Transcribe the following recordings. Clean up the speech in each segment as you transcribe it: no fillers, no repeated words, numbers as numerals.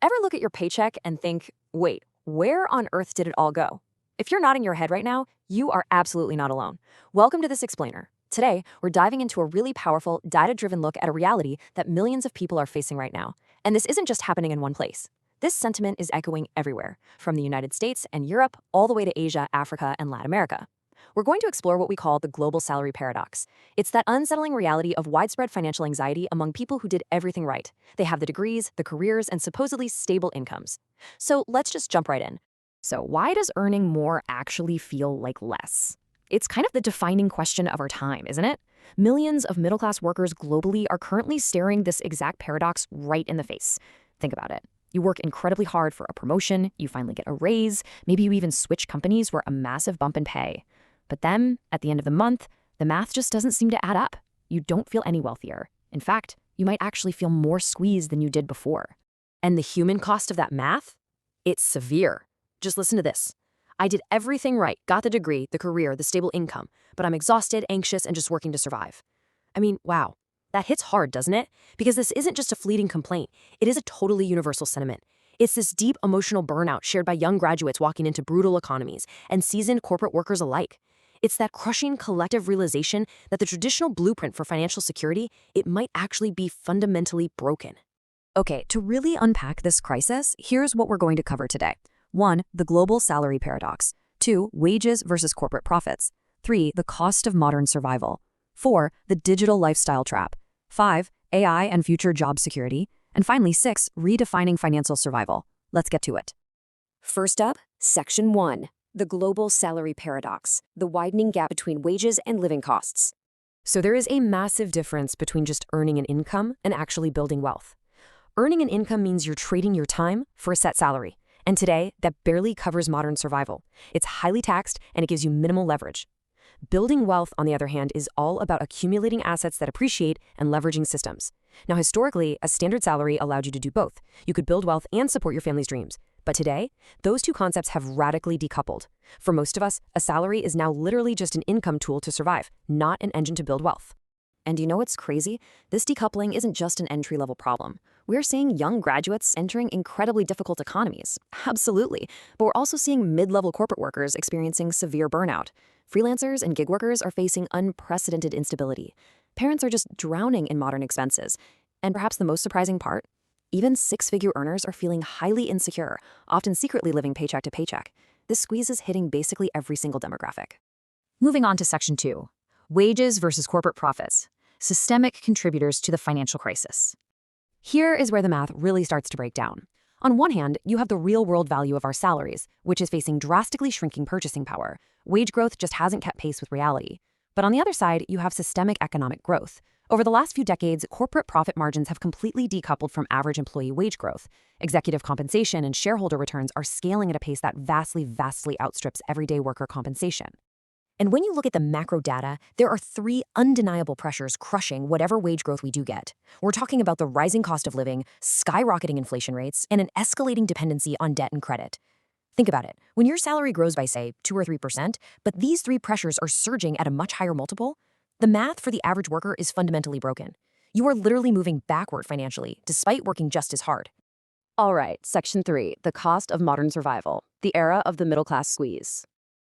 Ever look at your paycheck and think, wait, where on earth did it all go? If you're nodding your head right now, you are absolutely not alone. Welcome to This Explainer. Today, we're diving into a really powerful, data-driven look at a reality that millions of people are facing right now. And this isn't just happening in one place. This sentiment is echoing everywhere, from the United States and Europe all the way to Asia, Africa, and Latin America. We're going to explore what we call the global salary paradox. It's that unsettling reality of widespread financial anxiety among people who did everything right. They have the degrees, the careers, and supposedly stable incomes. So let's just jump right in. So why does earning more actually feel like less? It's kind of the defining question of our time, isn't it? Millions of middle-class workers globally are currently staring this exact paradox right in the face. Think about it. You work incredibly hard for a promotion, you finally get a raise, maybe you even switch companies for a massive bump in pay. But then, at the end of the month, the math just doesn't seem to add up. You don't feel any wealthier. In fact, you might actually feel more squeezed than you did before. And the human cost of that math? It's severe. Just listen to this. I did everything right, got the degree, the career, the stable income, but I'm exhausted, anxious, and just working to survive. I mean, wow. That hits hard, doesn't it? Because this isn't just a fleeting complaint. It is a totally universal sentiment. It's this deep emotional burnout shared by young graduates walking into brutal economies and seasoned corporate workers alike. It's that crushing collective realization that the traditional blueprint for financial security, it might actually be fundamentally broken. Okay, to really unpack this crisis, here's what we're going to cover today. 1. The global salary paradox. 2. Wages versus corporate profits. 3. The cost of modern survival. 4. The digital lifestyle trap. 5. AI and future job security. And finally, 6. Redefining financial survival. Let's get to it. First up, Section 1. The global salary paradox, the widening gap between wages and living costs. So there is a massive difference between just earning an income and actually building wealth. Earning an income means you're trading your time for a set salary. And today, that barely covers modern survival. It's highly taxed and it gives you minimal leverage. Building wealth, on the other hand, is all about accumulating assets that appreciate and leveraging systems. Now, historically, a standard salary allowed you to do both. You could build wealth and support your family's dreams. But today, those two concepts have radically decoupled. For most of us, a salary is now literally just an income tool to survive, not an engine to build wealth. And you know what's crazy? This decoupling isn't just an entry-level problem. We're seeing young graduates entering incredibly difficult economies. Absolutely. But we're also seeing mid-level corporate workers experiencing severe burnout. Freelancers and gig workers are facing unprecedented instability. Parents are just drowning in modern expenses. And perhaps the most surprising part? Even six-figure earners are feeling highly insecure, often secretly living paycheck to paycheck. This squeeze is hitting basically every single demographic. Moving on to Section 2. Wages versus corporate profits. Systemic contributors to the financial crisis. Here is where the math really starts to break down. On one hand, you have the real-world value of our salaries, which is facing drastically shrinking purchasing power. Wage growth just hasn't kept pace with reality. But on the other side, you have systemic economic growth. Over the last few decades, corporate profit margins have completely decoupled from average employee wage growth. Executive compensation and shareholder returns are scaling at a pace that vastly outstrips everyday worker compensation. And when you look at the macro data, there are three undeniable pressures crushing whatever wage growth we do get. We're talking about the rising cost of living, skyrocketing inflation rates, and an escalating dependency on debt and credit. Think about it. When your salary grows by, say, 2 or 3%, but these three pressures are surging at a much higher multiple, the math for the average worker is fundamentally broken. You are literally moving backward financially, despite working just as hard. All right, Section 3, the cost of modern survival, the era of the middle-class squeeze.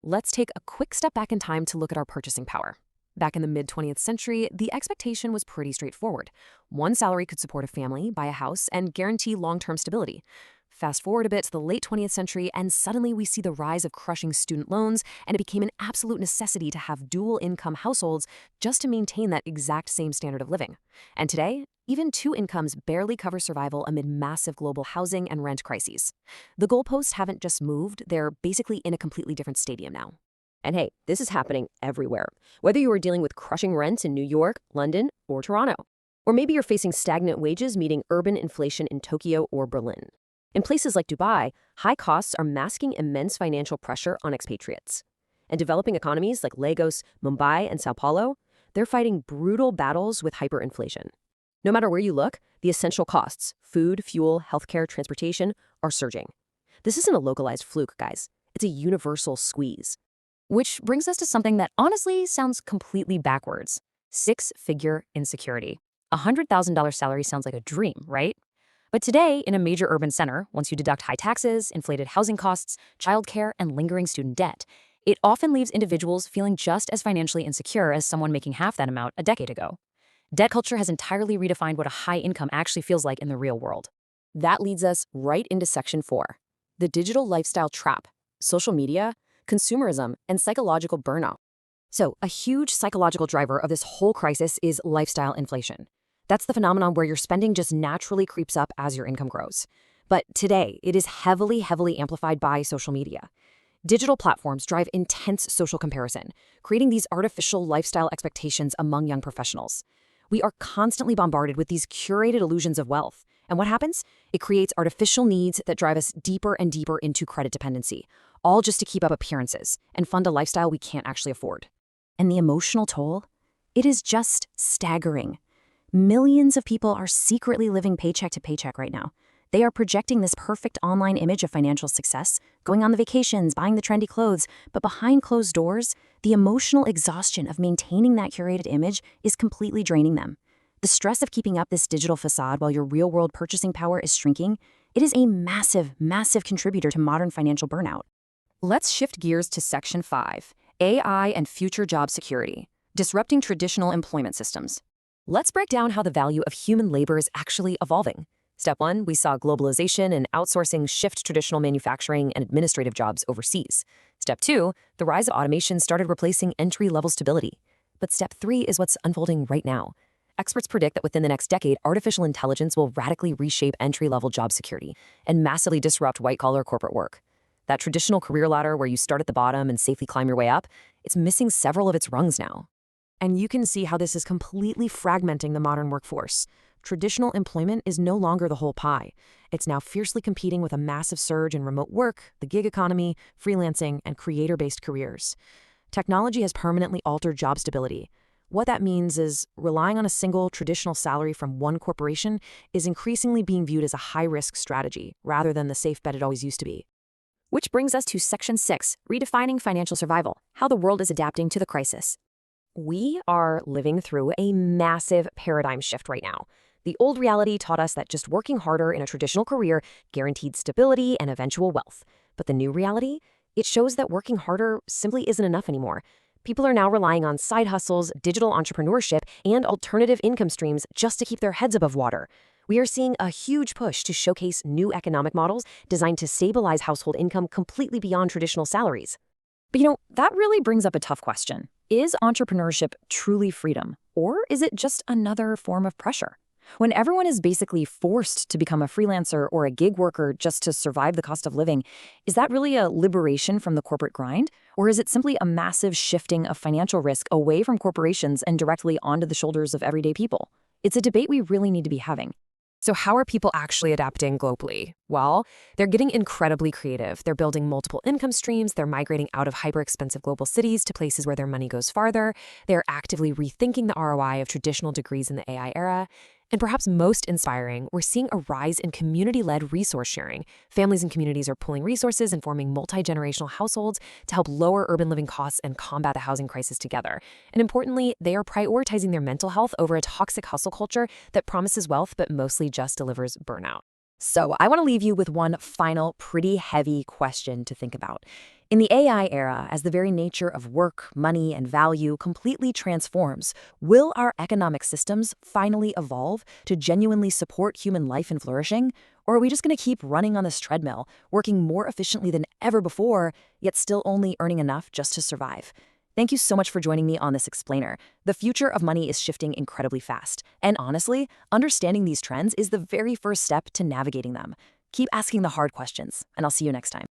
Let's take a quick step back in time to look at our purchasing power. Back in the mid-20th century, the expectation was pretty straightforward. One salary could support a family, buy a house, and guarantee long-term stability. Fast forward a bit to the late 20th century, and suddenly we see the rise of crushing student loans, and it became an absolute necessity to have dual-income households just to maintain that exact same standard of living. And today, even two incomes barely cover survival amid massive global housing and rent crises. The goalposts haven't just moved, they're basically in a completely different stadium now. And hey, this is happening everywhere. Whether you are dealing with crushing rents in New York, London, or Toronto. Or maybe you're facing stagnant wages meeting urban inflation in Tokyo or Berlin. In places like Dubai, high costs are masking immense financial pressure on expatriates. And developing economies like Lagos, Mumbai, and Sao Paulo, they're fighting brutal battles with hyperinflation. No matter where you look, the essential costs, food, fuel, healthcare, transportation, are surging. This isn't a localized fluke, guys. It's a universal squeeze. Which brings us to something that honestly sounds completely backwards. Six-figure insecurity. $100,000 salary sounds like a dream, right? But today, in a major urban center, once you deduct high taxes, inflated housing costs, childcare, and lingering student debt, it often leaves individuals feeling just as financially insecure as someone making half that amount a decade ago. Debt culture has entirely redefined what a high income actually feels like in the real world. That leads us right into Section 4, the digital lifestyle trap, social media, consumerism, and psychological burnout. So, a huge psychological driver of this whole crisis is lifestyle inflation. That's the phenomenon where your spending just naturally creeps up as your income grows. But today, it is heavily amplified by social media. Digital platforms drive intense social comparison, creating these artificial lifestyle expectations among young professionals. We are constantly bombarded with these curated illusions of wealth. And what happens? It creates artificial needs that drive us deeper and deeper into credit dependency, all just to keep up appearances and fund a lifestyle we can't actually afford. And the emotional toll? It is just staggering. Millions of people are secretly living paycheck to paycheck right now. They are projecting this perfect online image of financial success, going on the vacations, buying the trendy clothes, but behind closed doors, the emotional exhaustion of maintaining that curated image is completely draining them. The stress of keeping up this digital facade while your real-world purchasing power is shrinking, it is a massive contributor to modern financial burnout. Let's shift gears to Section 5, AI and future job security, disrupting traditional employment systems. Let's break down how the value of human labor is actually evolving. Step 1, we saw globalization and outsourcing shift traditional manufacturing and administrative jobs overseas. Step 2, the rise of automation started replacing entry-level stability. But Step 3 is what's unfolding right now. Experts predict that within the next decade, artificial intelligence will radically reshape entry-level job security and massively disrupt white-collar corporate work. That traditional career ladder where you start at the bottom and safely climb your way up, it's missing several of its rungs now. And you can see how this is completely fragmenting the modern workforce. Traditional employment is no longer the whole pie. It's now fiercely competing with a massive surge in remote work, the gig economy, freelancing, and creator-based careers. Technology has permanently altered job stability. What that means is relying on a single traditional salary from one corporation is increasingly being viewed as a high-risk strategy rather than the safe bet it always used to be. Which brings us to Section 6, redefining financial survival, how the world is adapting to the crisis. We are living through a massive paradigm shift right now. The old reality taught us that just working harder in a traditional career guaranteed stability and eventual wealth. But the new reality? It shows that working harder simply isn't enough anymore. People are now relying on side hustles, digital entrepreneurship, and alternative income streams just to keep their heads above water. We are seeing a huge push to showcase new economic models designed to stabilize household income completely beyond traditional salaries. But that really brings up a tough question. Is entrepreneurship truly freedom, or is it just another form of pressure? When everyone is basically forced to become a freelancer or a gig worker just to survive the cost of living, is that really a liberation from the corporate grind? Or is it simply a massive shifting of financial risk away from corporations and directly onto the shoulders of everyday people? It's a debate we really need to be having. So how are people actually adapting globally? Well, they're getting incredibly creative. They're building multiple income streams. They're migrating out of hyper-expensive global cities to places where their money goes farther. They're actively rethinking the ROI of traditional degrees in the AI era. And perhaps most inspiring, we're seeing a rise in community-led resource sharing. Families and communities are pooling resources and forming multi-generational households to help lower urban living costs and combat the housing crisis together. And importantly, they are prioritizing their mental health over a toxic hustle culture that promises wealth but mostly just delivers burnout. So I want to leave you with one final pretty heavy question to think about. In the AI era, as the very nature of work, money, and value completely transforms, will our economic systems finally evolve to genuinely support human life and flourishing? Or are we just going to keep running on this treadmill, working more efficiently than ever before, yet still only earning enough just to survive? Thank you so much for joining me on this explainer. The future of money is shifting incredibly fast. And honestly, understanding these trends is the very first step to navigating them. Keep asking the hard questions, and I'll see you next time.